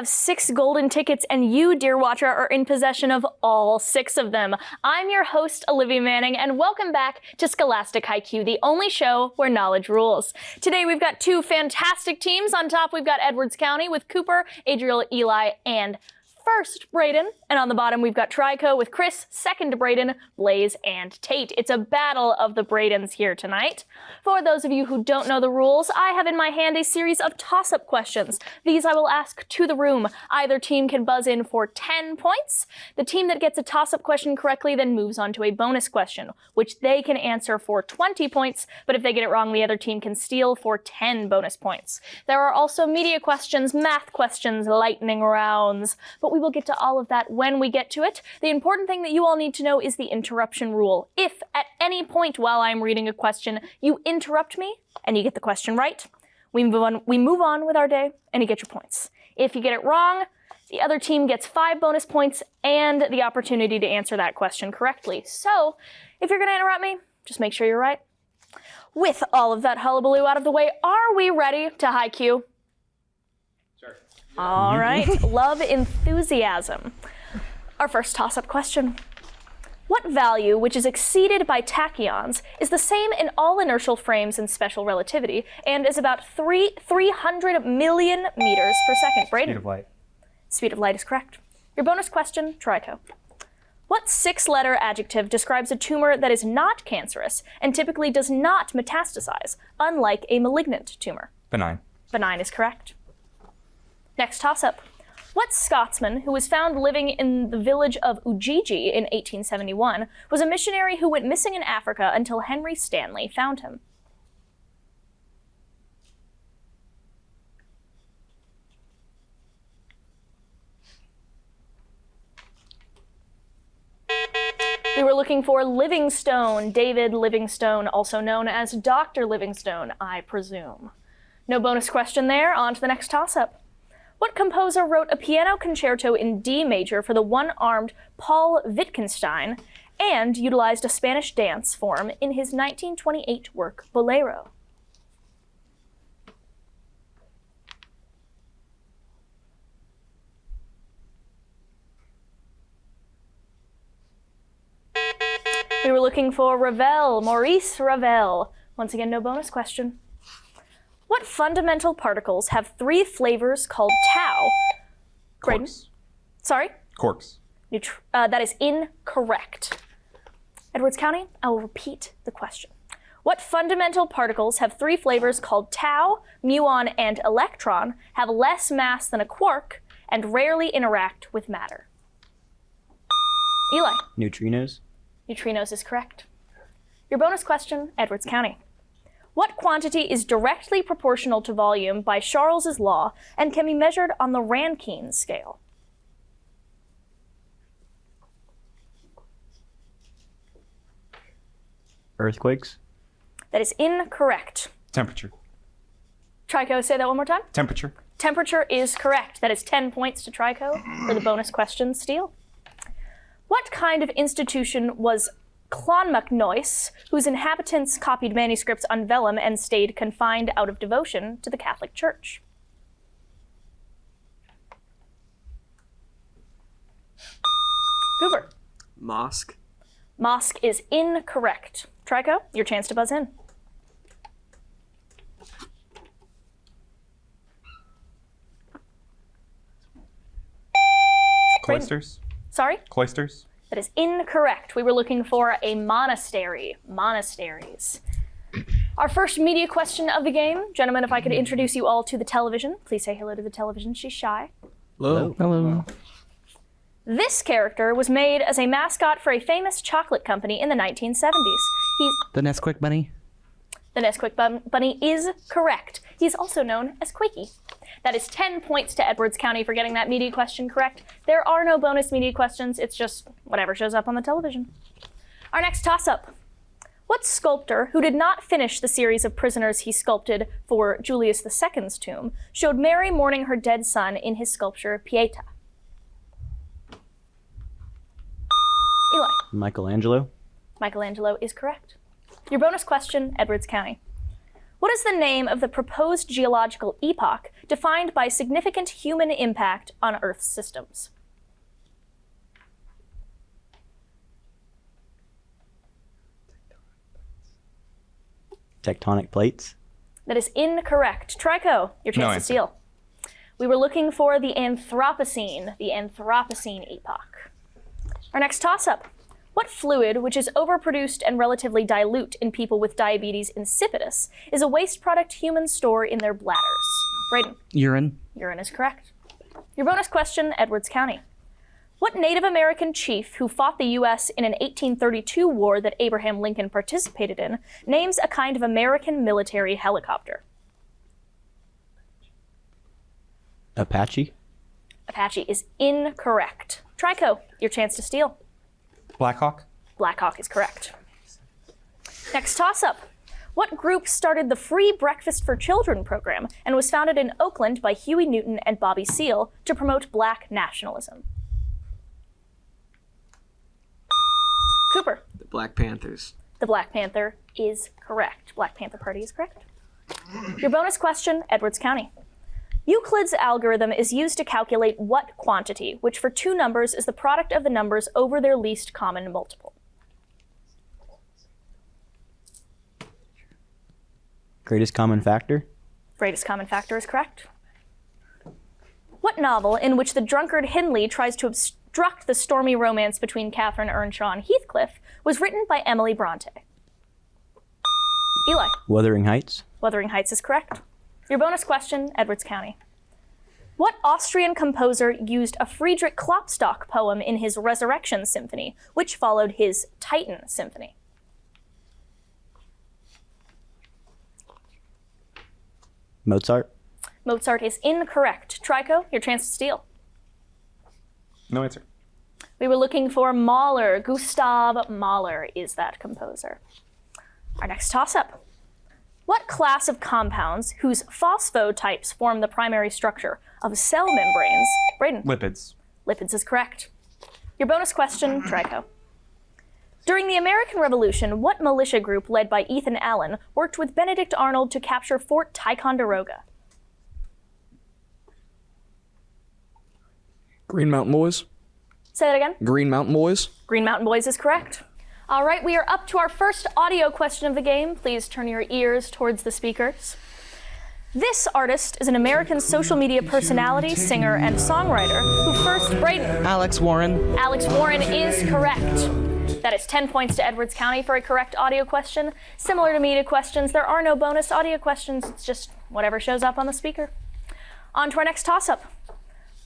have 6 golden tickets, and you, dear watcher, are in possession of all 6 of them. I'm your host, Olivia Manning, and welcome back to Scholastic Hi Q, the only show where knowledge rules. Today we've got 2 fantastic teams. On top we've got Edwards County with Cooper, Adriel, Eli, and first Braden. And on the bottom we've got Trico with Chris, second to Braden, Blaze, and Tate. It's a battle of the Bradens here tonight. For those of you who don't know the rules, I have in my hand a series of toss-up questions. These I will ask to the room. Either team can buzz in for 10 points. The team that gets a toss-up question correctly then moves on to a bonus question, which they can answer for 20 points, but if they get it wrong, the other team can steal for 10 bonus points. There are also media questions, math questions, lightning rounds, but we will get to all of that when we get to it. The important thing that you all need to know is the interruption rule. If at any point while I'm reading a question, you interrupt me and you get the question right, we move on with our day and you get your points. If you get it wrong, the other team gets 5 bonus points and the opportunity to answer that question correctly. So if you're going to interrupt me, just make sure you're right. With all of that hullabaloo out of the way, are we ready to Hi Q? Sure. All right, love enthusiasm. Our first toss-up question. What value, which is exceeded by tachyons, is the same in all inertial frames in special relativity and is about 300 million meters per second? Braden? Speed of light. Speed of light is correct. Your bonus question, Trico. What 6-letter adjective describes a tumor that is not cancerous and typically does not metastasize, unlike a malignant tumor? Benign. Benign is correct. Next toss-up. What Scotsman, who was found living in the village of Ujiji in 1871, was a missionary who went missing in Africa until Henry Stanley found him? We were looking for Livingstone, David Livingstone, also known as Dr. Livingstone, I presume. No bonus question there. On to the next toss-up. What composer wrote a piano concerto in D major for the one-armed Paul Wittgenstein and utilized a Spanish dance form in his 1928 work, Bolero? We were looking for Ravel, Maurice Ravel. Once again, no bonus question. What fundamental particles have 3 flavors called tau? Braden? Quarks. Sorry? Quarks. That is incorrect. Edwards County, I will repeat the question. What fundamental particles have 3 flavors called tau, muon, and electron, have less mass than a quark, and rarely interact with matter? Eli? Neutrinos. Neutrinos is correct. Your bonus question, Edwards County. What quantity is directly proportional to volume by Charles's law and can be measured on the Rankine scale? Earthquakes. That is incorrect. Temperature. Trico, say that one more time. Temperature. Temperature is correct. That is 10 points to Trico for the bonus question steal. What kind of institution was Clonmacnoise, whose inhabitants copied manuscripts on vellum and stayed confined out of devotion to the Catholic Church? Cooper. Mosque. Mosque is incorrect. Trico, your chance to buzz in. Cloisters. Sorry? Cloisters. That is incorrect. We were looking for a monastery. Monasteries. Our first media question of the game. Gentlemen, if I could introduce you all to the television. Please say hello to the television. She's shy. Hello. Hello. This character was made as a mascot for a famous chocolate company in the 1970s. He's The Nesquik Bunny. the Nesquik Bunny is correct. He's also known as Quakey. That is 10 points to Edwards County for getting that media question correct. There are no bonus media questions. It's just whatever shows up on the television. Our next toss-up. What sculptor, who did not finish the series of prisoners he sculpted for Julius II's tomb, showed Mary mourning her dead son in his sculpture Pieta? Eli. Michelangelo. Michelangelo is correct. Your bonus question, Edwards County. What is the name of the proposed geological epoch defined by significant human impact on Earth's systems? Tectonic plates. That is incorrect. Trico, your chance to answer. steal. We were looking for the Anthropocene epoch. Our next toss-up. What fluid, which is overproduced and relatively dilute in people with diabetes insipidus, is a waste product humans store in their bladders? Brayden. Urine. Urine is correct. Your bonus question, Edwards County. What Native American chief who fought the U.S. in an 1832 war that Abraham Lincoln participated in names a kind of American military helicopter? Apache. Apache is incorrect. Trico, your chance to steal. Blackhawk. Blackhawk is correct. Next toss-up. What group started the Free Breakfast for Children program and was founded in Oakland by Huey Newton and Bobby Seale to promote black nationalism? Cooper. The Black Panthers. The Black Panther is correct. Black Panther Party is correct. Your bonus question, Edwards County. Euclid's algorithm is used to calculate what quantity, which for two numbers is the product of the numbers over their least common multiple? Greatest common factor. Greatest common factor is correct. What novel, in which the drunkard Hindley tries to obstruct the stormy romance between Catherine Earnshaw and Heathcliff, was written by Emily Bronte? Eli. Wuthering Heights. Wuthering Heights is correct. Your bonus question, Edwards County. What Austrian composer used a Friedrich Klopstock poem in his Resurrection Symphony, which followed his Titan Symphony? Mozart. Mozart is incorrect. Trico, your chance to steal. No answer. We were looking for Mahler. Gustav Mahler is that composer. Our next toss-up. What class of compounds whose phosphotypes form the primary structure of cell membranes? Brayden. Lipids. Lipids is correct. Your bonus question, Trico. During the American Revolution, what militia group led by Ethan Allen worked with Benedict Arnold to capture Fort Ticonderoga? Green Mountain Boys. Say that again. Green Mountain Boys. Green Mountain Boys is correct. All right, we are up to our first audio question of the game. Please turn your ears towards the speakers. This artist is an American social media personality, singer, and songwriter who first, Brayden. Alex Warren. Alex Warren is correct. That is 10 points to Edwards County for a correct audio question. Similar to media questions, there are no bonus audio questions. It's just whatever shows up on the speaker. On to our next toss-up.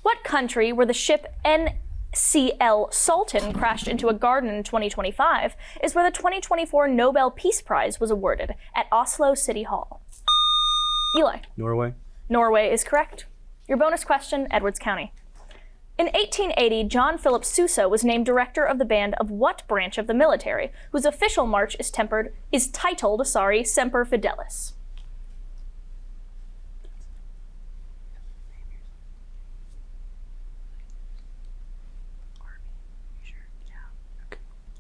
What country where the ship NCL Sultan crashed into a garden in 2025 is where the 2024 Nobel Peace Prize was awarded at Oslo City Hall? Eli. Norway. Norway is correct. Your bonus question, Edwards County. In 1880, John Philip Sousa was named director of the band of what branch of the military, whose official march is titled Semper Fidelis?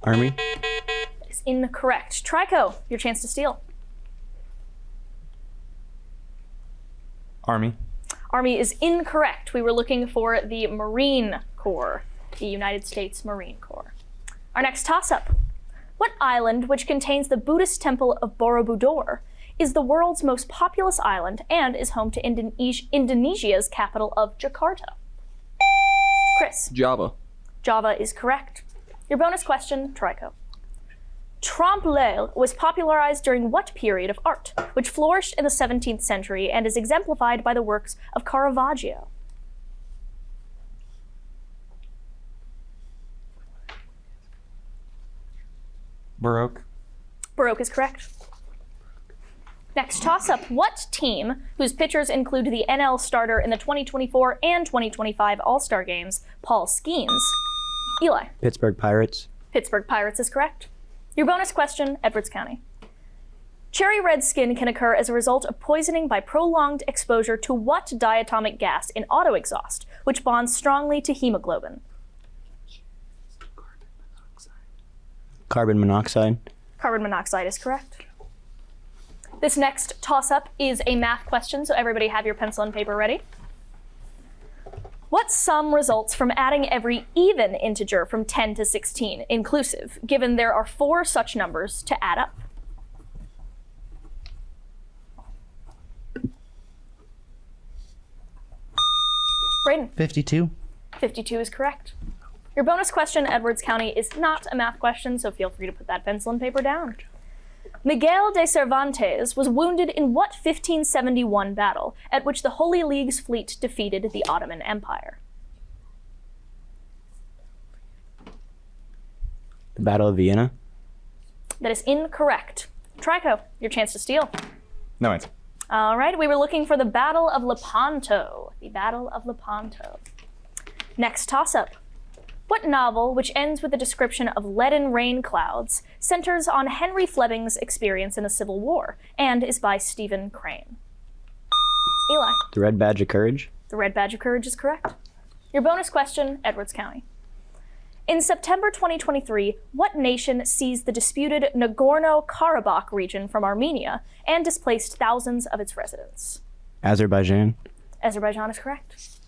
Army. That is incorrect. Trico, your chance to steal. Army. Army is incorrect. We were looking for the Marine Corps, the United States Marine Corps. Our next toss-up. What island, which contains the Buddhist temple of Borobudur, is the world's most populous island and is home to Indonesia's capital of Jakarta? Chris. Java. Java is correct. Your bonus question, Trico. Trompe-l'oeil was popularized during what period of art, which flourished in the 17th century and is exemplified by the works of Caravaggio? Baroque. Baroque is correct. Next toss-up. What team, whose pitchers include the NL starter in the 2024 and 2025 All-Star Games, Paul Skeens? Eli. Pittsburgh Pirates. Pittsburgh Pirates is correct. Your bonus question, Edwards County. Cherry red skin can occur as a result of poisoning by prolonged exposure to what diatomic gas in auto exhaust, which bonds strongly to hemoglobin? Carbon monoxide. Carbon monoxide is correct. This next toss-up is a math question, so everybody have your pencil and paper ready. What sum results from adding every even integer from 10 to 16, inclusive, given there are 4 such numbers to add up? Brayden. 52. 52 is correct. Your bonus question, Edwards County, is not a math question, so feel free to put that pencil and paper down. Miguel de Cervantes was wounded in what 1571 battle, at which the Holy League's fleet defeated the Ottoman Empire? The Battle of Vienna. That is incorrect. Trico, your chance to steal. No answer. All right, we were looking for the Battle of Lepanto. The Battle of Lepanto. Next toss-up. What novel, which ends with a description of leaden rain clouds, centers on Henry Fleming's experience in the Civil War and is by Stephen Crane? Eli. The Red Badge of Courage. The Red Badge of Courage is correct. Your bonus question, Edwards County. In September 2023, what nation seized the disputed Nagorno-Karabakh region from Armenia and displaced thousands of its residents? Azerbaijan. Azerbaijan is correct.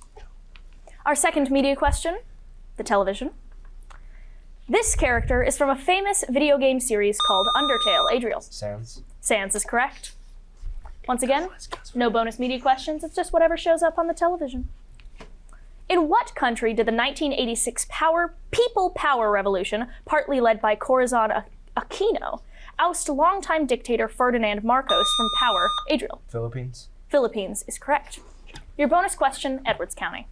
Our second media question, the television. This character is from a famous video game series called Undertale. Adriel. Sans. Sans is correct. Once again, no bonus media questions, it's just whatever shows up on the television. In what country did the 1986 People Power Revolution, partly led by Corazon Aquino, oust longtime dictator Ferdinand Marcos from power? Adriel. Philippines. Philippines is correct. Your bonus question, Edwards County.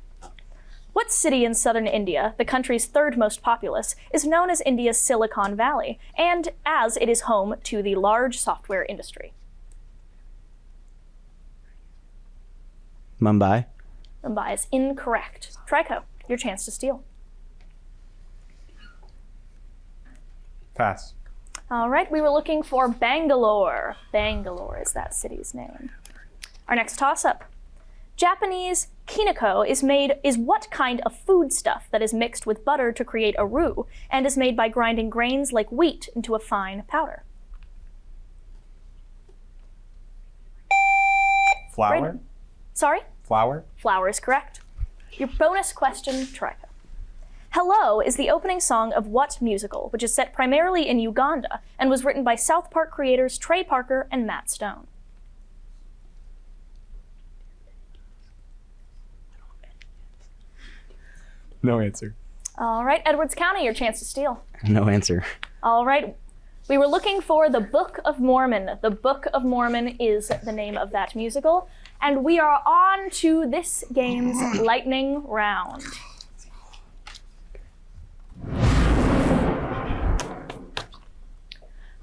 What city in southern India, the country's third most populous, is known as India's Silicon Valley, and as it is home to the large software industry? Mumbai. Mumbai is incorrect. Trico, your chance to steal. Pass. All right, we were looking for Bangalore. Bangalore is that city's name. Our next toss-up. Japanese kineko is what kind of foodstuff that is mixed with butter to create a roux and is made by grinding grains like wheat into a fine powder? Flour. Brayden. Sorry? Flour. Flour is correct. Your bonus question, Trico. Hello is the opening song of what musical, which is set primarily in Uganda and was written by South Park creators Trey Parker and Matt Stone? No answer. All right, Edwards County, your chance to steal. No answer. All right, we were looking for the Book of Mormon. The Book of Mormon is the name of that musical. And we are on to this game's lightning round.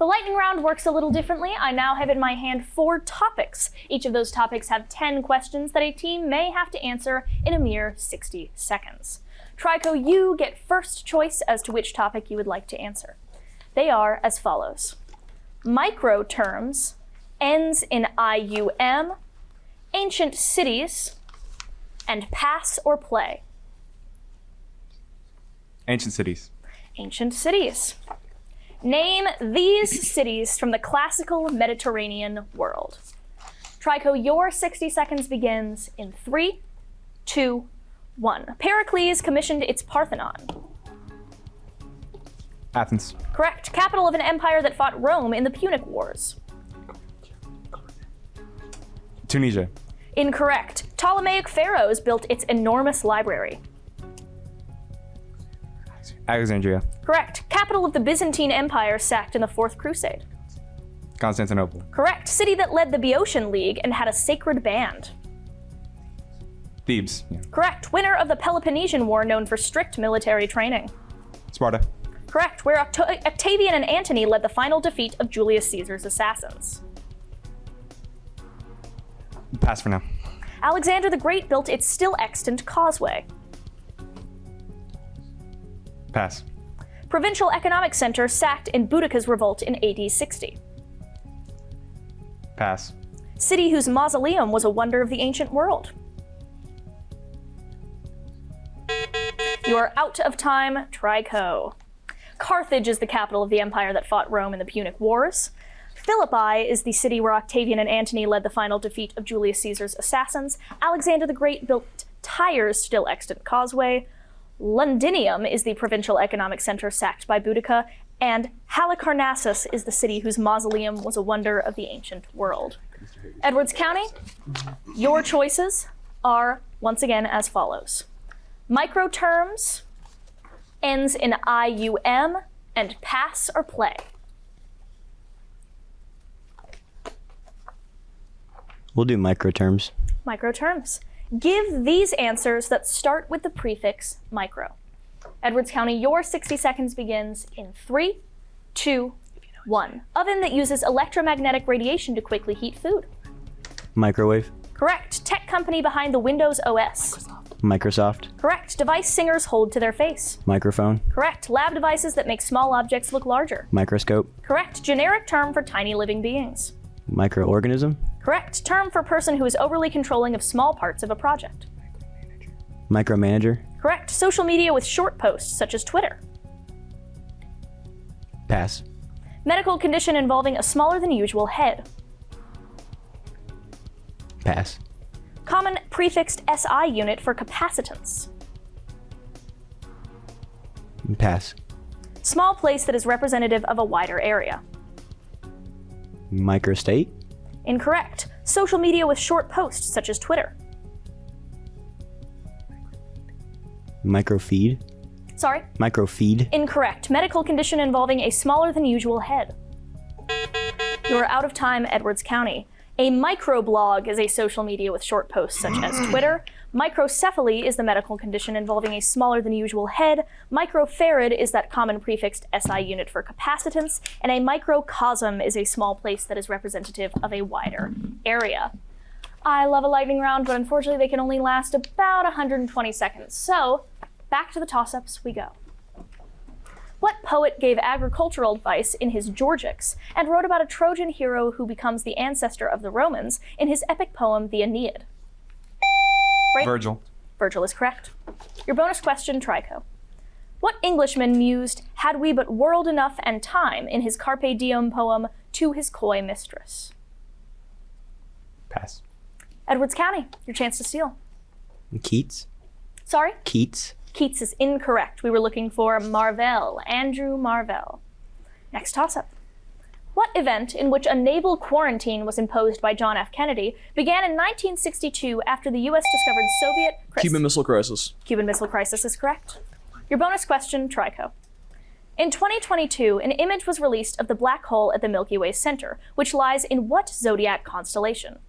The lightning round works a little differently. I now have in my hand 4 topics. Each of those topics have 10 questions that a team may have to answer in a mere 60 seconds. Trico, you get first choice as to which topic you would like to answer. They are as follows. Micro terms, ends in IUM, ancient cities, and pass or play. Ancient cities. Ancient cities. Name these cities from the classical Mediterranean world. Trico, your 60 seconds begins in 3, 2, 1. Pericles commissioned its Parthenon. Athens. Correct. Capital of an empire that fought Rome in the Punic Wars. Tunisia. Incorrect. Ptolemaic pharaohs built its enormous library. Alexandria. Correct. Capital of the Byzantine Empire sacked in the Fourth Crusade. Constantinople. Correct. City that led the Boeotian League and had a sacred band. Thebes. Yeah. Correct. Winner of the Peloponnesian War known for strict military training. Sparta. Correct. Where Octavian and Antony led the final defeat of Julius Caesar's assassins. Pass for now. Alexander the Great built its still extant causeway. Pass. Provincial economic center sacked in Boudicca's revolt in AD 60. Pass. City whose mausoleum was a wonder of the ancient world. You are out of time, Trico. Carthage is the capital of the empire that fought Rome in the Punic Wars. Philippi is the city where Octavian and Antony led the final defeat of Julius Caesar's assassins. Alexander the Great built Tyre's still extant causeway. Londinium is the provincial economic center sacked by Boudica. And Halicarnassus is the city whose mausoleum was a wonder of the ancient world. Edwards County, your choices are once again as follows. Microterms, ends in IUM, and pass or play. We'll do microterms. Microterms. Give these answers that start with the prefix micro. Edwards County, your 60 seconds begins in 3, 2, 1. Oven that uses electromagnetic radiation to quickly heat food. Microwave. Correct. Tech company behind the Windows OS. Microsoft. Correct. Device singers hold to their face. Microphone. Correct. Lab devices that make small objects look larger. Microscope. Correct. Generic term for tiny living beings. Microorganism. Correct. Term for person who is overly controlling of small parts of a project. Micromanager. Correct. Social media with short posts, such as Twitter. Pass. Medical condition involving a smaller than usual head. Pass. Common prefixed SI unit for capacitance. Pass. Small place that is representative of a wider area. Microstate. Incorrect. Social media with short posts, such as Twitter. Microfeed. Sorry? Microfeed. Incorrect. Medical condition involving a smaller than usual head. You are out of time, Edwards County. A microblog is a social media with short posts such as Twitter. Microcephaly is the medical condition involving a smaller than usual head. Microfarad is that common prefixed SI unit for capacitance. And a microcosm is a small place that is representative of a wider area. I love a lightning round, but unfortunately they can only last about 120 seconds. So, back to the toss-ups we go. What poet gave agricultural advice in his Georgics and wrote about a Trojan hero who becomes the ancestor of the Romans in his epic poem, the Aeneid? Right? Virgil. Virgil is correct. Your bonus question, Trico. What Englishman mused, "Had we but world enough and time," in his Carpe Diem poem, To His Coy Mistress? Pass. Edwards County, your chance to steal. Keats. Sorry? Keats. Keats is incorrect. We were looking for Marvell, Andrew Marvell. Next toss-up. What event in which a naval quarantine was imposed by John F. Kennedy began in 1962 after the U.S. discovered Soviet... Cuban Missile Crisis. Cuban Missile Crisis is correct. Your bonus question, Trico. In 2022, an image was released of the black hole at the Milky Way center, which lies in what zodiac constellation?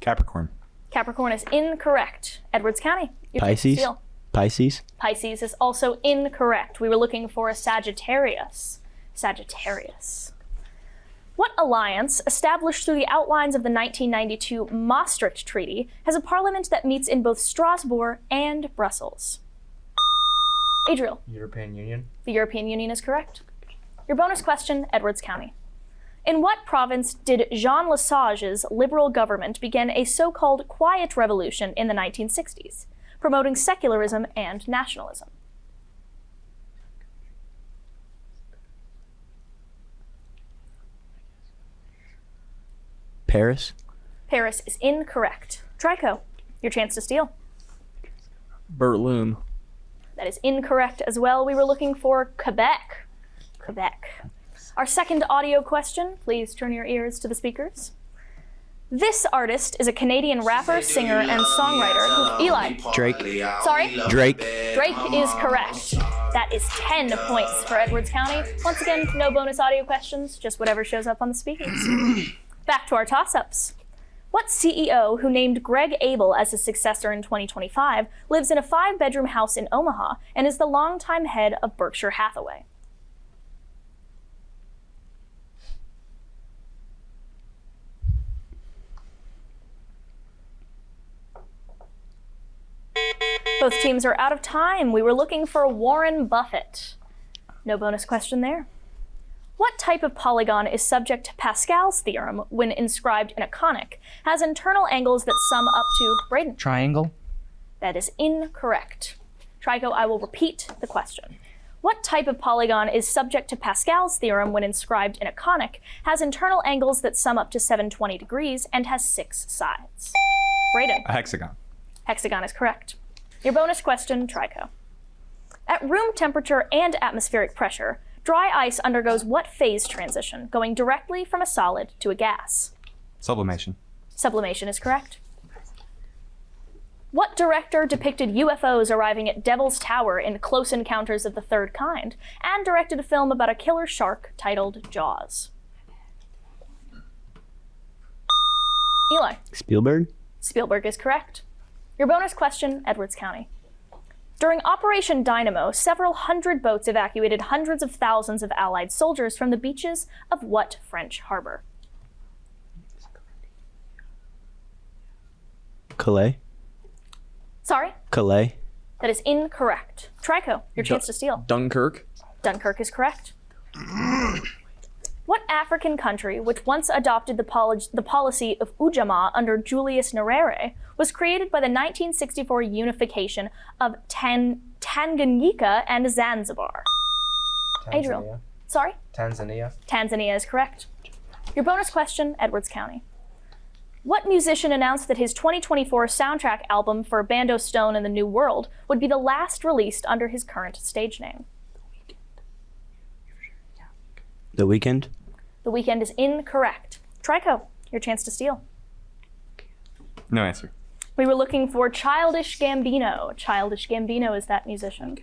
Capricorn. Capricorn is incorrect. Edwards County, your chance to Pisces. steal. Pisces. Pisces is also incorrect. We were looking for a Sagittarius. Sagittarius. What alliance, established through the outlines of the 1992 Maastricht Treaty, has a parliament that meets in both Strasbourg and Brussels? Adriel. European Union. The European Union is correct. Your bonus question, Edwards County. In what province did Jean Lesage's liberal government begin a so-called quiet revolution in the 1960s, promoting secularism and nationalism? Paris. Paris is incorrect. Trico, your chance to steal. Berlin. That is incorrect as well. We were looking for Quebec. Quebec. Our second audio question, please turn your ears to the speakers. This artist is a Canadian rapper, singer, and songwriter. Eli. Drake. Sorry? Drake. Drake is correct. That is 10 points for Edwards County. Once again, no bonus audio questions, just whatever shows up on the speakers. Back to our toss-ups. What CEO who named Greg Abel as his successor in 2025 lives in a 5-bedroom house in Omaha and is the longtime head of Berkshire Hathaway? Both teams are out of time. We were looking for Warren Buffett. No bonus question there. What type of polygon is subject to Pascal's theorem when inscribed in a conic, has internal angles that sum up to... Braden. Triangle. That is incorrect. Trico, I will repeat the question. What type of polygon is subject to Pascal's theorem when inscribed in a conic, has internal angles that sum up to 720 degrees, and has 6 sides? Brayden. A hexagon. Hexagon is correct. Your bonus question, Trico. At room temperature and atmospheric pressure, dry ice undergoes what phase transition, going directly from a solid to a gas? Sublimation. Sublimation is correct. What director depicted UFOs arriving at Devil's Tower in Close Encounters of the Third Kind, and directed a film about a killer shark titled Jaws? Eli. Spielberg. Spielberg is correct. Your bonus question, Edwards County. During Operation Dynamo, several hundred boats evacuated hundreds of thousands of Allied soldiers from the beaches of what French harbor? Calais. Sorry, Calais. that is incorrect. Trico, your chance to steal. Dunkirk. Dunkirk is correct. What African country, which once adopted the policy of Ujamaa under Julius Nyerere, was created by the 1964 unification of Tanganyika and Zanzibar? Adriel. Sorry? Tanzania. Tanzania is correct. Your bonus question, Edwards County. What musician announced that his 2024 soundtrack album for Bando Stone and the New World would be the last released under his current stage name? The Weeknd. The Weeknd is incorrect. Trico, your chance to steal. No answer. We were looking for Childish Gambino. Childish Gambino is that musician.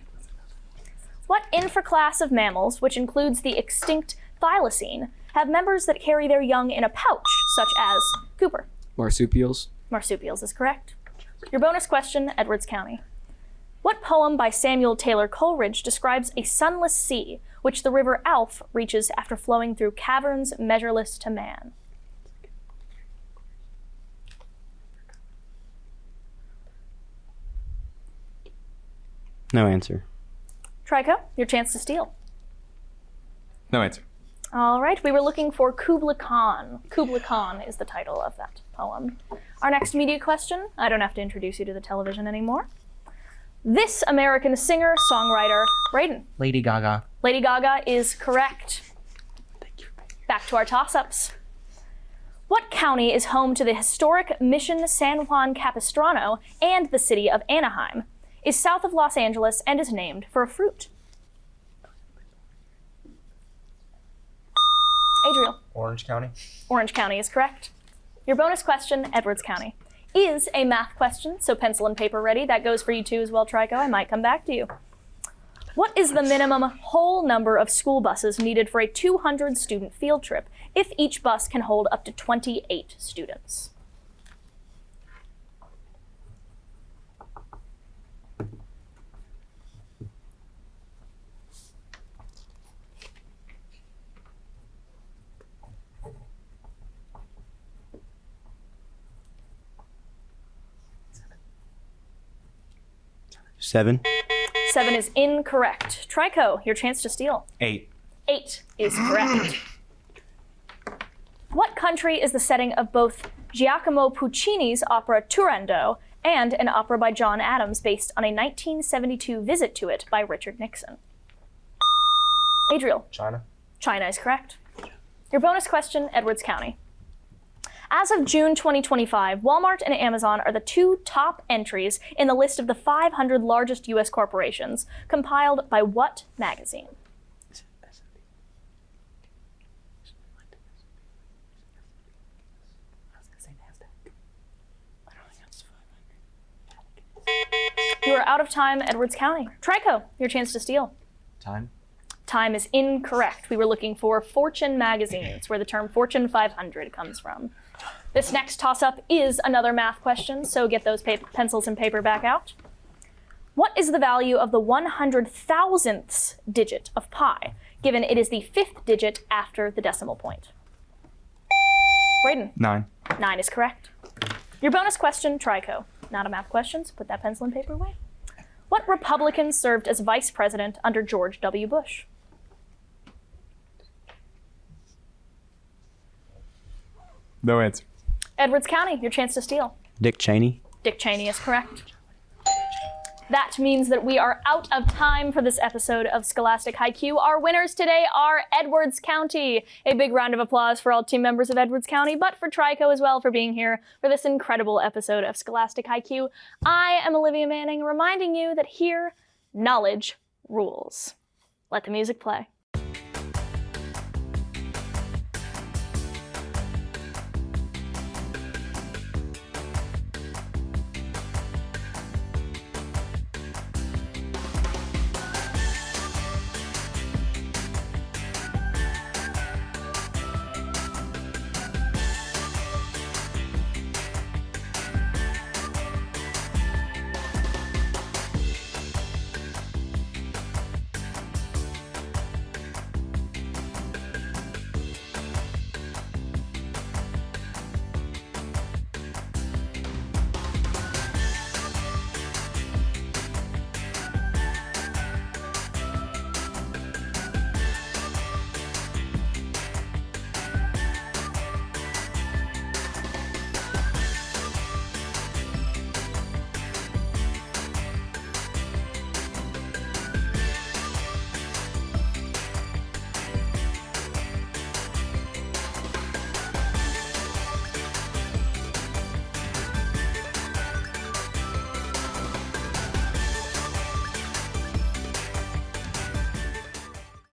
What infraclass of mammals, which includes the extinct thylacine, have members that carry their young in a pouch, such as Cooper? Marsupials. Marsupials is correct. Your bonus question, Edwards County. What poem by Samuel Taylor Coleridge describes a sunless sea, which the river Alf reaches after flowing through caverns measureless to man? No answer. Trico, your chance to steal. No answer. All right, we were looking for Kubla Khan. Kubla Khan is the title of that poem. Our next media question, I don't have to introduce you to the television anymore. This American singer, songwriter, Brayden. Lady Gaga. Lady Gaga is correct. Back to our toss-ups. What county is home to the historic Mission San Juan Capistrano and the city of Anaheim, is south of Los Angeles, and is named for a fruit? Adriel. Orange County. Orange County is correct. Your bonus question, Edwards County, is a math question, so pencil and paper ready. That goes for you too as well, Trico. I might come back to you. What is the minimum whole number of school buses needed for a 200-student field trip if each bus can hold up to 28 students? Seven. 7 is incorrect. Trico, your chance to steal. 8. 8 is correct. What country is the setting of both Giacomo Puccini's opera Turandot and an opera by John Adams based on a 1972 visit to it by Richard Nixon? Adriel. China. China is correct. Your bonus question, Edwards County. As of June 2025, Walmart and Amazon are the 2 top entries in the list of the 500 largest U.S. corporations, compiled by what magazine? You are out of time, Edwards County. Trico, your chance to steal. Time. Time is incorrect. We were looking for Fortune magazines, where the term Fortune 500 comes from. This next toss-up is another math question, so get those pencils and paper back out. What is the value of the 100,000th digit of pi, given it is the 5th digit after the decimal point? Brayden. 9. 9 is correct. Your bonus question, Trico. Not a math question, so put that pencil and paper away. What Republican served as vice president under George W. Bush? No answer. Edwards County, your chance to steal. Dick Cheney. Dick Cheney is correct. That means that we are out of time for this episode of Scholastic Hi Q. Our winners today are Edwards County. A big round of applause for all team members of Edwards County, but for Trico as well for being here for this incredible episode of Scholastic Hi Q. I am Olivia Manning, reminding you that here, knowledge rules. Let the music play.